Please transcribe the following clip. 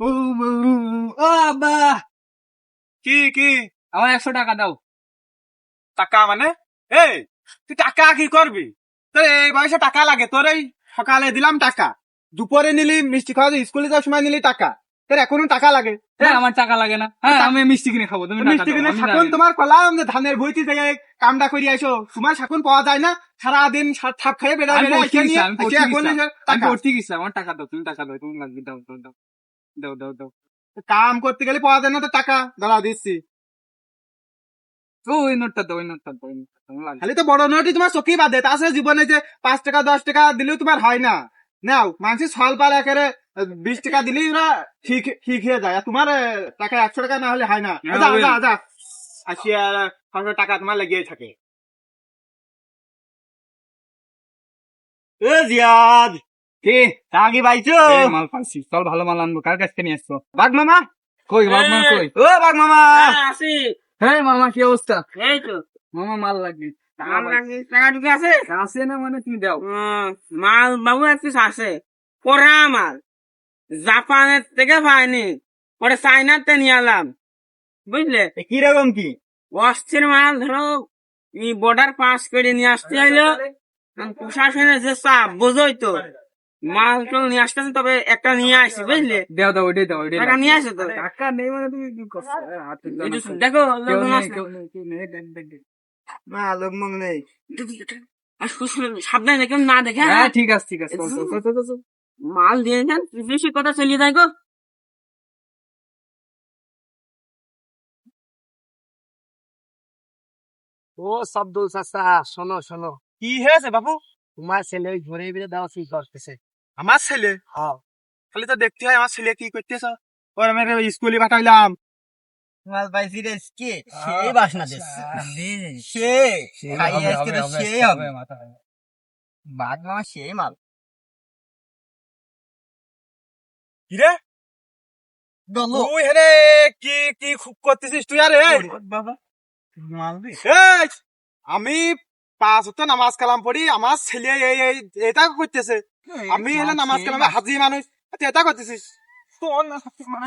ও আব্বা, কি কি আমার 100 টাকা দাও। টাকা মানে? এই তুই টাকা কি করবি? তোর এই বয়সে টাকা লাগে? তোর এই সকালে দিলাম টাকা, দুপুরে নিলি মিষ্টি খাওয়া, স্কুলে যাওয়ার সময় নিলি টাকা, তোর এখনো টাকা লাগে? হ্যাঁ, আমার টাকা লাগে না। হ্যাঁ, আমি মিষ্টি কিনে খাবো, তুমি টাকা মিষ্টি দাও। কিনে আমি শাকুন জানি। তোমার কলাম যে ধানের বইতে থেকে কামটা করে আইসো, তোমার শাকুন পাওয়া যায় না, সারাদিন ছাপ খাইয়ে বেড়ায় আমি বেড়ায় পড়তে এসে গেছি, নিয়ে আমি এসে পড়তে এখন গেছি, এসে আমি টাকা। পড়তে গেছি। আমার টাকা দাও, তুমি টাকা দাও, তুমি লাগবে, দাও দাও দাও দাও দাও দাও। কাম করতে গেলে পাওয়া যায় না তো টাকা, দাঁড়া দিচ্ছি। ওই নোটটা দাও, ওই নোটটা দাও, ওই নোটটা দাও, লাগবে। খালি তো বড় নোটই তোমার চকি বাদে, তাছাড়া জীবনে যে 5 টাকা 10 টাকা দিলেও তোমার হয় না। নাও মানুষের ছল পাল একেবারে 20 টাকা দিলেই ওরা ঠিক ঠিক হয়ে যায়, আর তোমার টাকা 100 টাকা না হলে হয় না। হ্যাঁ, যা ওই। যা যা, 80 আর 100 টাকা তোমার লেগেই থাকে। জিয়াদ, কি? তা কি পাইছো? এই মাল পাইছি, চল ভালো মাল আনবো। কার কাছ থেকে নিয়ে আসছো? বাঘ মামা, কই বাবা, কই? ও বাঘ মামা, আছি। হ্যাঁ মামা, কি অবস্থা? এই তো মামা মাল লাগবে। টাকা লাগবে, টাকা ঢুকে আছে। আছে না মানে তুমি দাও। মাল বাবু একটু আছে, পরা মাল জাপানের থেকে পাইনি, পরে চাইনাতে নিয়ে এলাম, বুঝলে? কিরকম কি? অস্থির মাল, ধরো বর্ডার পাস করে নিয়ে আসতে হইলো। প্রশাসনের যে চাপ বোঝোই তো, মাল তো নিয়ে আসতেছে, তবে একটা নিয়ে আসি, বুঝলে? দাও দাও, ওইটাই দাও, ওইটাই টাকা দাও। নিয়ে আসো তো। টাকা নেই মানে তুমি কি করছো? হাতে দাও না। দেখো কেউ লোকজন নেই, আসছে। কেউ নেই, দেখ, দেখ, দেখ। না লোক মগ নেই। আর সাবধানে কেউ না দেখে। হ্যাঁ ঠিক আছে, ঠিক আছে, চল, চল, চল, চল, চল। মাল দিয়ে যান, বেশি কথা চলিয়ে যায় গো। ও আব্দুল চাচা, শোনো শোনো, কি হয়েছে বাবু? তোমার ছেলে ওই ঘুরে ফিরে দেওয়া কি করতেছে? আমার ছেলে? হ্যাঁ, খালি তো দেখতে হয় আমার ছেলে কি করতেছ। ওর আমি স্কুলে পাঠাইলাম। মাল পাইছি রে, কে সেই বাসনা দিচ্ছে, সে খাইয়ে আজকে তো সেই হবে, বাঘ মামা সেই মাল। কিরে দলো তুই হেরে কি কি খুব করতেছিস তুই? আরে বাবা, মাল দি এই, আমি 5 ওয়াক্ত নামাজ কালাম পড়ি, আমার ছেলে এই এই এটা করতেছে। আমি হলে নামাজ কালামে হাজি মানুষ, তুই এটা করতেছিস? তোর না মানে